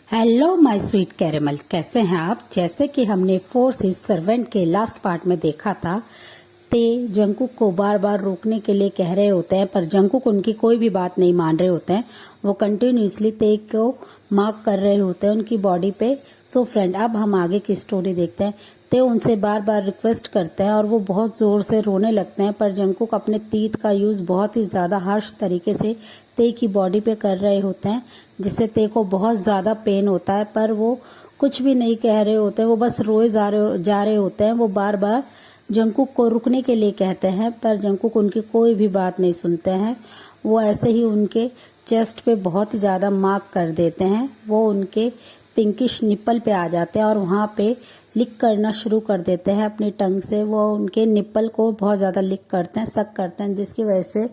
Hello my sweet caramel, कैसे हैं आप। जैसे कि हमने फोर्स इज सर्वेंट के लास्ट पार्ट में देखा था, ते जंकुक को बार बार रोकने के लिए कह रहे होते हैं, पर जंकुक उनकी कोई भी बात नहीं मान रहे होते हैं। वो कंटिन्यूसली ते को मार्क कर रहे होते हैं उनकी बॉडी पे। सो फ्रेंड, अब हम आगे की स्टोरी देखते हैं। ते उनसे बार बार रिक्वेस्ट करते हैं और वो बहुत जोर से रोने लगते हैं, पर जंकुक अपने तीत का यूज बहुत ही ज्यादा हार्श तरीके से ते की बॉडी पे कर रहे होते हैं, जिससे ते को बहुत ज्यादा पेन होता है। पर वो कुछ भी नहीं कह रहे होते हैं, वो बस रोए जा रहे होते हैं। वो बार बार जंकुक को रुकने के लिए कहते हैं, पर जंकुक उनकी कोई भी बात नहीं सुनते हैं। वो ऐसे ही उनके चेस्ट पे बहुत ही ज्यादा मार्क कर देते हैं। वो उनके पिंकिश निप्पल पे आ जाते हैं और वहां पे लिक करना शुरू कर देते हैं अपनी टंग से। वो उनके निप्पल को बहुत ज्यादा लिक करते हैं, सक करते हैं, जिसकी वजह से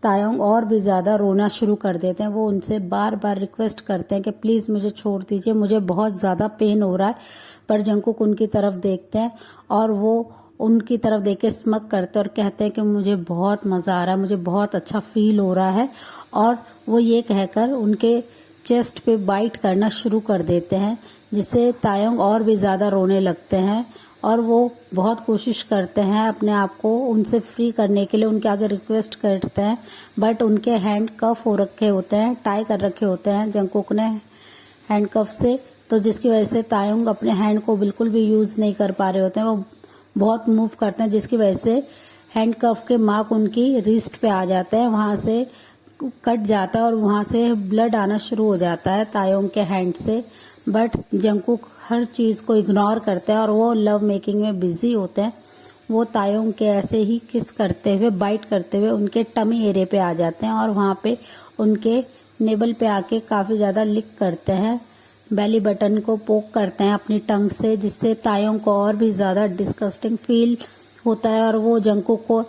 तायोंग और भी ज्यादा रोना शुरू कर देते हैं। वो उनसे बार बार रिक्वेस्ट करते हैं कि प्लीज मुझे छोड़ दीजिए, मुझे बहुत ज्यादा पेन हो रहा है। पर जंकुक उनकी तरफ देखते हैं और वो उनकी तरफ देख के स्मक करते हैं और कहते हैं कि मुझे बहुत मजा आ रहा है, मुझे बहुत अच्छा फील हो रहा है। और वो ये कहकर उनके चेस्ट पे बाइट करना शुरू कर देते हैं, जिससे तायोंग और भी ज्यादा रोने लगते हैं। और वो बहुत कोशिश करते हैं अपने आप को उनसे फ्री करने के लिए, उनके आगे रिक्वेस्ट करते हैं, बट उनके हैंड कफ हो रखे होते हैं, टाई कर रखे होते हैं जंकुक ने हैंड कफ से, तो जिसकी वजह से तायोंग अपने हैंड को बिल्कुल भी यूज नहीं कर पा रहे होते हैं। वो बहुत मूव करते हैं, जिसकी वजह से हैंड कफ के मार्क उनकी रिस्ट पे आ जाते हैं, वहां से कट जाता है और वहां से ब्लड आना शुरू हो जाता है तायोंग के हैंड से। बट जंकुक हर चीज को इग्नोर करते हैं और वो लव मेकिंग में बिजी होते हैं। वो तायोंग के ऐसे ही किस करते हुए, बाइट करते हुए उनके टमी एरिया पे आ जाते हैं और वहां पे उनके नेबल पे आके काफी ज्यादा लिक करते हैं, बेली बटन को पोक करते हैं अपनी टंग से, जिससे तायोंग को और भी ज्यादा डिस्गस्टिंग फील होता है। और वो जंकुक को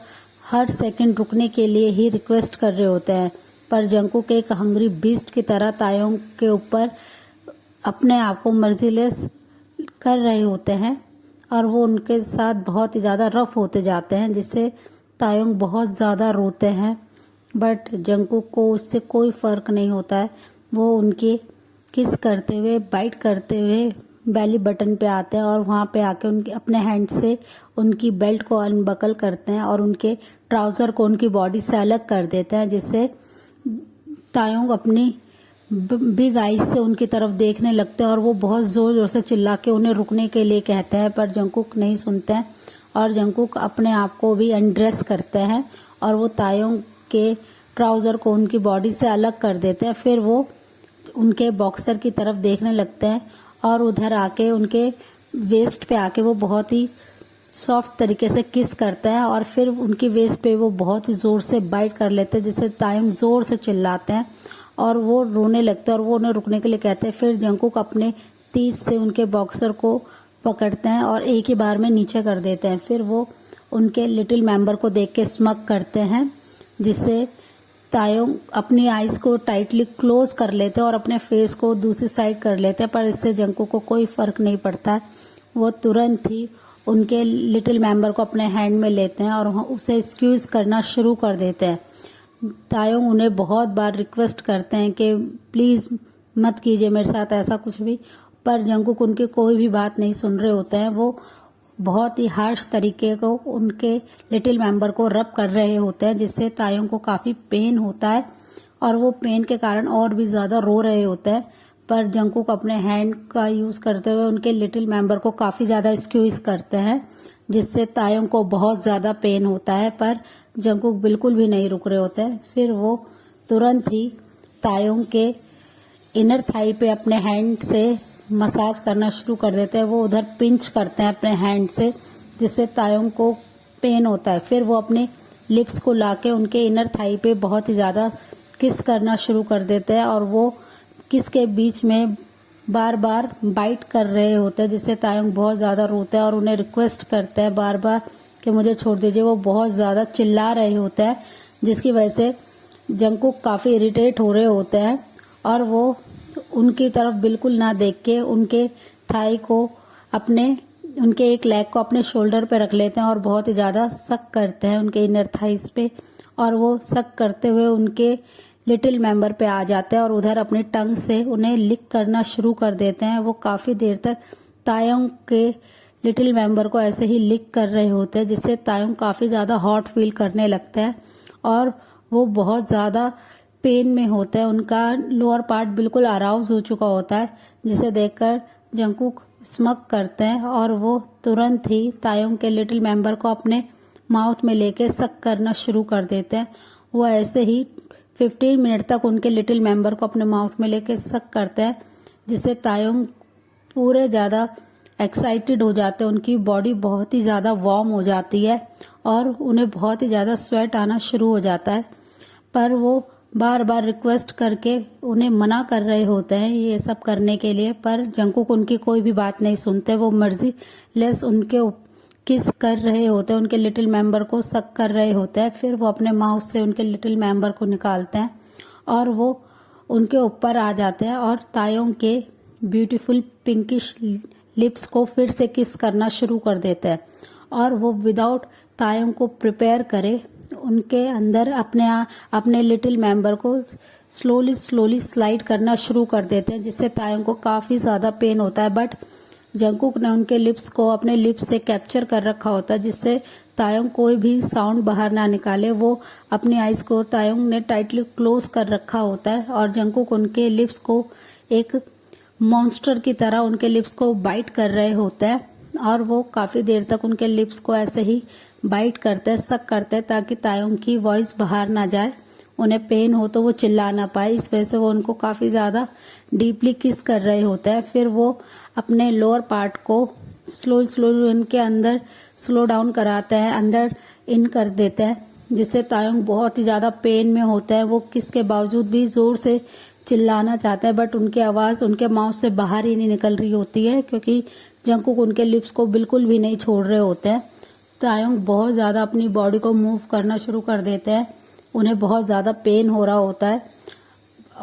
हर सेकंड रुकने के लिए ही रिक्वेस्ट कर रहे होते हैं, पर जंकुक एक हंग्री बीस्ट की तरह तायोंग के ऊपर अपने आप को मर्जीलेस कर रहे होते हैं और वो उनके साथ बहुत ही ज्यादा रफ होते जाते हैं, जिससे तायोंग बहुत ज्यादा रोते हैं। बट जंकुक को उससे कोई फर्क नहीं होता है। वो उनके किस करते हुए, बाइट करते हुए बेली बटन पे आते हैं और वहां पे आके उनके अपने हैंड से उनकी बेल्ट को अनबकल करते हैं और उनके ट्राउजर को उनकी बॉडी से अलग कर देते हैं, जिससे तायोंग अपनी बिग आईज से उनकी तरफ देखने लगते हैं और वो बहुत जोर जोर से चिल्ला के उन्हें रुकने के लिए कहते हैं, पर जंकुक नहीं सुनते हैं। और जंकुक अपने आप को भी अनड्रेस करते हैं और वो तायोंग के ट्राउजर को उनकी बॉडी से अलग कर देते हैं। फिर वो उनके बॉक्सर की तरफ देखने लगते हैं और उधर आके उनके वेस्ट पे आके वो बहुत ही सॉफ्ट तरीके से किस करते हैं और फिर उनकी वेस्ट पे वो बहुत ही जोर से बाइट कर लेते हैं, जिससे तायोंग जोर से चिल्लाते हैं और वो रोने लगते हैं और वो उन्हें रुकने के लिए कहते हैं। फिर जंकुक अपने तीस से उनके बॉक्सर को पकड़ते हैं और एक ही बार में नीचे कर देते हैं। फिर वो उनके लिटिल मेंबर को देख के स्मक करते हैं, जिससे तायोंग अपनी आईज को टाइटली क्लोज कर लेते हैं और अपने फेस को दूसरी साइड कर लेते हैं, पर इससे जंकुक को कोई फर्क नहीं पड़ता है। वो तुरंत ही उनके लिटिल मेंबर को अपने हैंड में लेते हैं और उसे स्क्यूज करना शुरू कर देते हैं। तायोंग उन्हें बहुत बार रिक्वेस्ट करते हैं कि प्लीज मत कीजिए मेरे साथ ऐसा कुछ भी, पर जंकुक उनकी कोई भी बात नहीं सुन रहे होते हैं। वो बहुत ही हार्श तरीके को उनके लिटिल मेंबर को रब कर रहे होते हैं, जिससे तायोंग को काफी पेन होता है और वो पेन के कारण और भी ज्यादा रो रहे होते हैं। पर जंकुक अपने हैंड का यूज करते हुए उनके लिटिल मेंबर को काफी ज्यादा स्क्यूज करते हैं, जिससे तायोंग को बहुत ज्यादा पेन होता है, पर जंकुक बिल्कुल भी नहीं रुक रहे होते हैं। फिर वो तुरंत ही तायोंग के इनर थाई पे अपने हैंड से मसाज करना शुरू कर देते हैं। वो उधर पिंच करते हैं अपने हैंड से, जिससे तायोंग को पेन होता है। फिर वो अपने लिप्स को लाके उनके इनर थाई पे बहुत ही ज्यादा किस करना शुरू कर देते हैं और वो किस के बीच में बार बार बाइट कर रहे होते हैं, जिससे तायोंग बहुत ज्यादा रोते हैं और उन्हें रिक्वेस्ट करते हैं बार बार कि मुझे छोड़ दीजिए। वो बहुत ज्यादा चिल्ला रहे होते हैं, जिसकी वजह से जंकुक काफी इरिटेट हो रहे होते हैं और वो उनकी तरफ बिल्कुल ना देख के उनके थाई को उनके एक लेग को अपने शोल्डर पे रख लेते हैं और बहुत ही ज्यादा सक करते हैं उनके इनर थाइस पे। और वो सक करते हुए उनके लिटिल मेंबर पे आ जाते हैं और उधर अपनी टंग से उन्हें लिक करना शुरू कर देते हैं। वो काफ़ी देर तक तायोंग के लिटिल मेंबर को ऐसे ही लिक कर रहे होते हैं, जिससे तायोंग काफ़ी ज़्यादा हॉट फील करने लगता है और वो बहुत ज़्यादा पेन में होता है। उनका लोअर पार्ट बिल्कुल अराउज हो चुका होता है, जिसे देखकर जंगकुक स्मक करते हैं और वो तुरंत ही तायोंग के लिटिल मेंबर को अपने माउथ में लेके सक करना शुरू कर देते हैं। वो ऐसे ही 15 मिनट तक उनके लिटिल मेंबर को अपने माउथ में लेके सक करते हैं, जिससे तायोंग पूरे ज़्यादा एक्साइटेड हो जाते हैं। उनकी बॉडी बहुत ही ज़्यादा वार्म हो जाती है और उन्हें बहुत ही ज़्यादा स्वेट आना शुरू हो जाता है, पर वो बार बार रिक्वेस्ट करके उन्हें मना कर रहे होते हैं ये सब करने के लिए, पर जंगकुक उनकी कोई भी बात नहीं सुनते। वो मर्जी लेस उनके किस कर रहे होते हैं, उनके लिटिल मेंबर को सक कर रहे होते हैं। फिर वो अपने माउथ से उनके लिटिल मेंबर को निकालते हैं और वो उनके ऊपर आ जाते हैं और तायोंग के ब्यूटीफुल पिंकिश लिप्स को फिर से किस करना शुरू कर देते हैं और वो विदाउट तायोंग को प्रिपेयर करे उनके अंदर अपने लिटिल मेंबर को स्लोली स्लाइड करना शुरू कर देते हैं, जिससे तायोंग को काफ़ी ज़्यादा पेन होता है। बट जंगकुक ने उनके लिप्स को अपने लिप्स से कैप्चर कर रखा होता है, जिससे तायोंग कोई भी साउंड बाहर ना निकाले। वो अपनी आइज़ को तायोंग ने टाइटली क्लोज कर रखा होता है और जंगकुक उनके लिप्स को एक मॉन्स्टर की तरह उनके लिप्स को बाइट कर रहे होते हैं और वो काफ़ी देर तक उनके लिप्स को ऐसे ही बाइट करते हैं, सक करते हैं, ताकि तायोंग की वॉइस बाहर ना जाए। उन्हें पेन हो तो वो चिल्ला ना पाए, इस वजह से वो उनको काफ़ी ज़्यादा डीपली किस कर रहे होते हैं। फिर वो अपने लोअर पार्ट को स्लोली उनके अंदर स्लो डाउन कराते हैं, अंदर इन कर देते हैं, जिससे तायोंग बहुत ही ज़्यादा पेन में होता है। वो किस के बावजूद भी ज़ोर से चिल्लाना चाहता है, बट उनकी आवाज़ उनके माउथ से बाहर ही नहीं निकल रही होती है, क्योंकि जंगकुक उनके लिप्स को बिल्कुल भी नहीं छोड़ रहे होते हैं। तायोंग बहुत ज़्यादा अपनी बॉडी को मूव करना शुरू कर देते हैं, उन्हें बहुत ज़्यादा पेन हो रहा होता है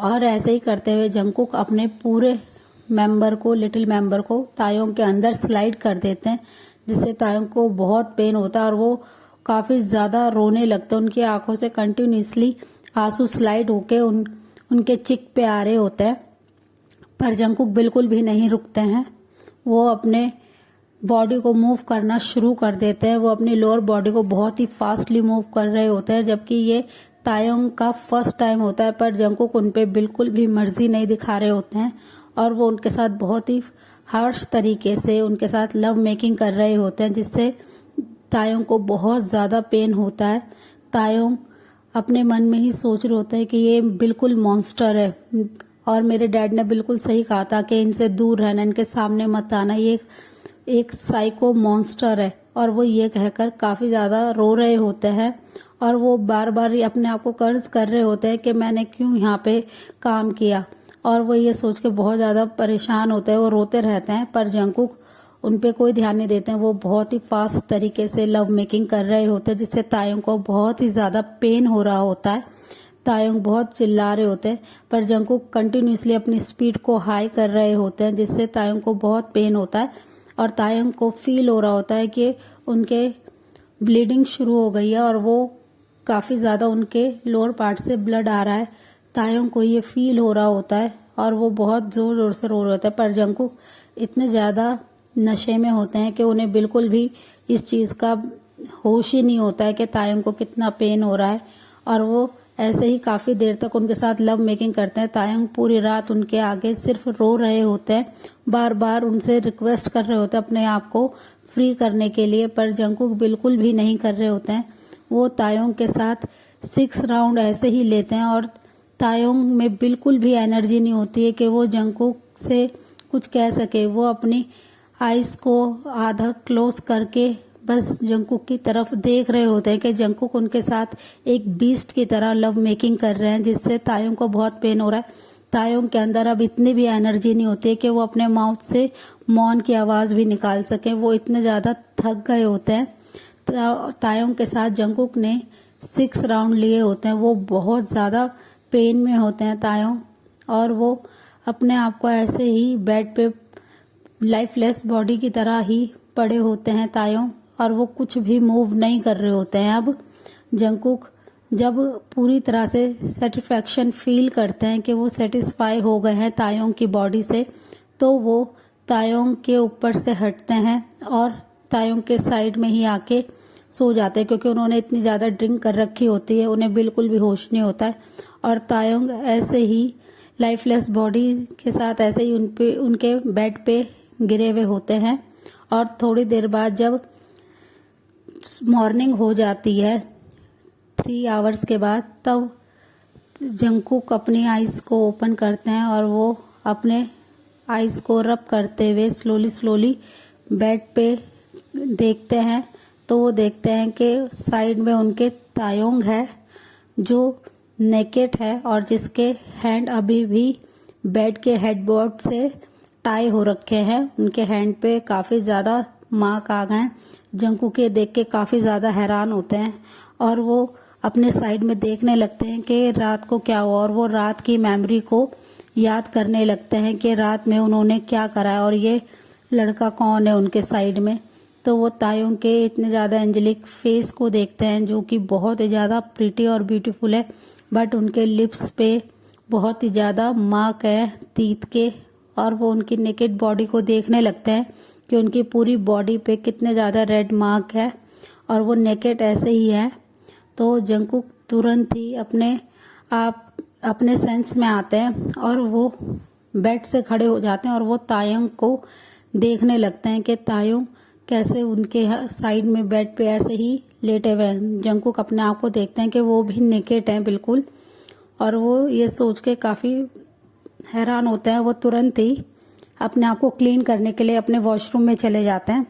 और ऐसे ही करते हुए जंगकुक अपने पूरे मेंबर को लिटिल मेंबर को तायोंग के अंदर स्लाइड कर देते हैं, जिससे तायोंग को बहुत पेन होता है और वो काफ़ी ज़्यादा रोने लगते हैं। उनकी आंखों से कंटिन्यूसली आंसू स्लाइड होके उनके चिक पे आ रहे होते हैं, पर जंगकुक बिल्कुल भी नहीं रुकते हैं। वो अपने बॉडी को मूव करना शुरू कर देते हैं। वो अपनी लोअर बॉडी को बहुत ही फास्टली मूव कर रहे होते हैं, जबकि ये तायोंग का फर्स्ट टाइम होता है, पर जंगकुक उन पे बिल्कुल भी मर्जी नहीं दिखा रहे होते हैं और वो उनके साथ बहुत ही हार्श तरीके से उनके साथ लव मेकिंग कर रहे होते हैं, जिससे तायोंग को बहुत ज़्यादा पेन होता है। तायोंग अपने मन में ही सोच रहे होते हैं कि ये बिल्कुल मॉन्स्टर है और मेरे डैड ने बिल्कुल सही कहा था कि इनसे दूर रहना, इनके सामने मत आना, ये एक साइको मॉन्स्टर है। और वो ये कहकर काफ़ी ज़्यादा रो रहे होते हैं और वो बार बार अपने आप को कर्ज कर रहे होते हैं कि मैंने क्यों यहाँ पे काम किया, और वो ये सोच के बहुत ज़्यादा परेशान होते हैं। वो रोते रहते हैं, पर जंगकुक उन पे कोई ध्यान नहीं देते हैं। वो बहुत ही फास्ट तरीके से लव मेकिंग कर रहे होते हैं, जिससे तायोंग को बहुत ही ज़्यादा पेन हो रहा होता है। तायोंग बहुत चिल्ला रहे होते हैं, पर जंगकुक कंटिन्यूसली अपनी स्पीड को हाई कर रहे होते हैं, जिससे तायोंग को बहुत पेन होता है और तायोंग को फील हो रहा होता है कि उनके ब्लीडिंग शुरू हो गई है और वो काफ़ी ज़्यादा उनके लोअर पार्ट से ब्लड आ रहा है। तायोंग को ये फील हो रहा होता है और वो बहुत ज़ोर ज़ोर से रो रहे होते हैं, पर जंगकुक इतने ज़्यादा नशे में होते हैं कि उन्हें बिल्कुल भी इस चीज़ का होश ही नहीं होता है कि तायोंग को कितना पेन हो रहा है। और वो ऐसे ही काफ़ी देर तक उनके साथ लव मेकिंग करते हैं। तायोंग पूरी रात उनके आगे सिर्फ रो रहे होते हैं, बार बार उनसे रिक्वेस्ट कर रहे होते हैं अपने आप को फ्री करने के लिए, पर जंगकुक बिल्कुल भी नहीं कर रहे होते हैं। वो तायोंग के साथ 6 राउंड ऐसे ही लेते हैं और तायोंग में बिल्कुल भी एनर्जी नहीं होती है कि वो जंगकुक से कुछ कह सके। वो अपनी आइज को आधा क्लोज करके बस जंगकुक की तरफ देख रहे होते हैं कि जंगकुक उनके साथ एक बीस्ट की तरह लव मेकिंग कर रहे हैं, जिससे तायोंग को बहुत पेन हो रहा है। तायोंग के अंदर अब इतनी भी एनर्जी नहीं होती है कि वो अपने माउथ से मौन की आवाज़ भी निकाल सकें। वो इतने ज़्यादा थक गए होते हैं। तायोंग के साथ जंगकुक ने 6 राउंड लिए होते हैं। वो बहुत ज़्यादा पेन में होते हैं तायोंग, और वो अपने आप को ऐसे ही बेड पे लाइफलेस बॉडी की तरह ही पड़े होते हैं तायोंग, और वो कुछ भी मूव नहीं कर रहे होते हैं। अब जंगकुक जब पूरी तरह से सेटिस्फैक्शन फील करते हैं कि वो सेटिस्फाई हो गए हैं तायोंग की बॉडी से, तो वो तायोंग के ऊपर से हटते हैं और तायोंग के साइड में ही आके सो जाते हैं, क्योंकि उन्होंने इतनी ज़्यादा ड्रिंक कर रखी होती है, उन्हें बिल्कुल भी होश नहीं होता है। और तायोंग ऐसे ही लाइफलेस बॉडी के साथ ऐसे ही उनके बेड पे गिरे हुए होते हैं। और थोड़ी देर बाद जब मॉर्निंग हो जाती है 3 आवर्स के बाद, तब जंगकुक अपनी आइज़ को ओपन करते हैं और वो अपने आइज़ को रब करते हुए स्लोली बेड पे देखते हैं। तो वो देखते हैं कि साइड में उनके तायोंग है जो नेकेड है और जिसके हैंड अभी भी बेड के हेडबोर्ड से टाई हो रखे हैं। उनके हैंड पे काफ़ी ज़्यादा मार्क आ गए हैं। जंगकुक ये देख के काफ़ी ज़्यादा हैरान होते हैं और वो अपने साइड में देखने लगते हैं कि रात को क्या हुआ, और वो रात की मेमोरी को याद करने लगते हैं कि रात में उन्होंने क्या करा है और ये लड़का कौन है उनके साइड में। तो वो तायोंग के इतने ज़्यादा एंजेलिक फेस को देखते हैं जो कि बहुत ही ज़्यादा प्रीटी और ब्यूटीफुल है, बट उनके लिप्स पे बहुत ही ज़्यादा मार्क है तीत के। और वो उनकी नेकेड बॉडी को देखने लगते हैं कि उनकी पूरी बॉडी पे कितने ज़्यादा रेड मार्क है और वो नेकेड ऐसे ही है। तो जंगकुक तुरंत ही अपने सेंस में आते हैं और वो बेड से खड़े हो जाते हैं और वो तायोंग को देखने लगते हैं कि तायोंग कैसे उनके साइड में बेड पे ऐसे ही लेटे हुए हैं। जंगकुक अपने आप को देखते हैं कि वो भी नेकेड हैं बिल्कुल, और वो ये सोच के काफ़ी हैरान होते हैं। वो तुरंत ही अपने आप को क्लीन करने के लिए अपने वॉशरूम में चले जाते हैं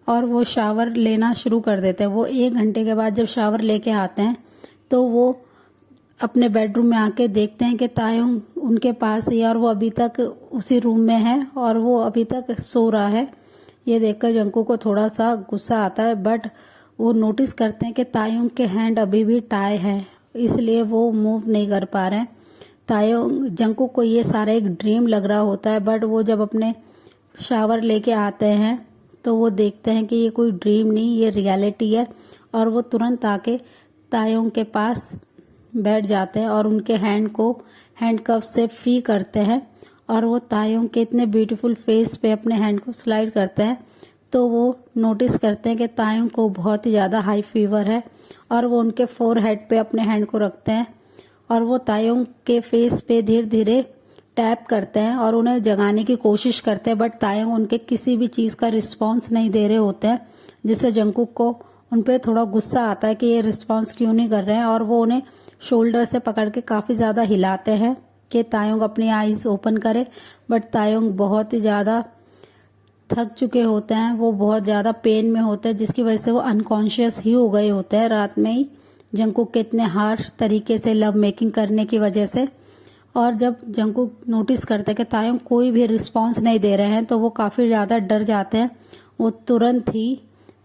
और वो शावर लेना शुरू कर देते हैं। वो 1 घंटे के बाद जब शावर लेके आते हैं तो वो अपने बेडरूम में आके देखते हैं कि तायोंग उनके पास ही है और वो अभी तक उसी रूम में है और वो अभी तक सो रहा है। ये देखकर जंगकुक को थोड़ा सा गुस्सा आता है, बट वो नोटिस करते हैं कि तायोंग के हैंड अभी भी टाई है, इसलिए वो मूव नहीं कर पा रहे हैं। तायोंग जंगकुक को ये सारा एक ड्रीम लग रहा होता है, बट वो जब अपने शावर लेके आते हैं तो वो देखते हैं कि ये कोई ड्रीम नहीं, ये रियलिटी है। और वो तुरंत आके तायोंग के पास बैठ जाते हैं और उनके हैंड को हैंडकफ से फ्री करते हैं और वो तायोंग के इतने ब्यूटीफुल फेस पे अपने हैंड को स्लाइड करते हैं। तो वो नोटिस करते हैं कि तायोंग को बहुत ही ज़्यादा हाई फीवर है और वो उनके फोरहेड पे अपने हैंड को रखते हैं और वो तायोंग के फेस पे धीरे धीरे टैप करते हैं और उन्हें जगाने की कोशिश करते हैं, बट तायोंग उनके किसी भी चीज़ का रिस्पॉन्स नहीं दे रहे होते हैं, जिससे जंगकुक को उन पर थोड़ा गुस्सा आता है कि ये रिस्पॉन्स क्यों नहीं कर रहे हैं। और वो उन्हें शोल्डर से पकड़ के काफ़ी ज़्यादा हिलाते हैं कि तायोंग अपनी आईज ओपन करे, बट तायोंग बहुत ही ज़्यादा थक चुके होते हैं, वो बहुत ज़्यादा पेन में होते हैं, जिसकी वजह से वो अनकॉन्शियस ही हो गए होते हैं रात में ही, जंगकुक के इतने हार्श तरीके से लव मेकिंग करने की वजह से। और जब जंगकुक नोटिस करते हैं कि तायोंग कोई भी रिस्पॉन्स नहीं दे रहे हैं तो वो काफ़ी ज़्यादा डर जाते हैं। वो तुरंत ही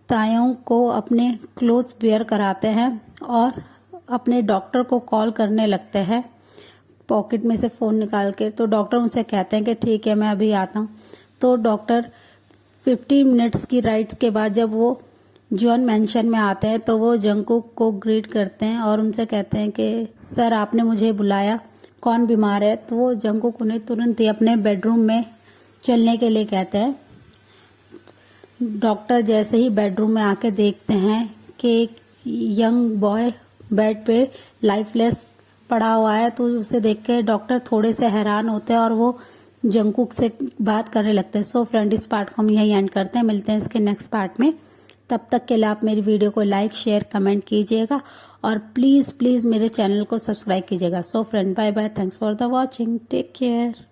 तायोंग को अपने क्लोथ्स वेयर कराते हैं और अपने डॉक्टर को कॉल करने लगते हैं पॉकेट में से फ़ोन निकाल के। तो डॉक्टर उनसे कहते हैं कि ठीक है, मैं अभी आता हूँ। तो डॉक्टर 15 मिनट्स की राइड्स के बाद जब वो जॉन मैंशन में आते हैं तो वो जंगकुक को ग्रीट करते हैं और उनसे कहते हैं कि सर, आपने मुझे बुलाया, कौन बीमार है? तो वो जंगकुक उन्हें तुरंत ही अपने बेडरूम में चलने के लिए कहते हैं। डॉक्टर जैसे ही बेडरूम में आके देखते हैं कि एक यंग बॉय बेड पे लाइफलेस पड़ा हुआ है, तो उसे देख के डॉक्टर थोड़े से हैरान होते हैं और वो जंगकुक से बात करने लगते हैं। सो फ्रेंड, इस पार्ट को हम यहीं एंड करते हैं, मिलते हैं इसके नेक्स्ट पार्ट में। तब तक के लिए आप मेरी वीडियो को लाइक, शेयर, कमेंट कीजिएगा और प्लीज़ मेरे चैनल को सब्सक्राइब कीजिएगा। So friend, bye bye, thanks for the watching, take care.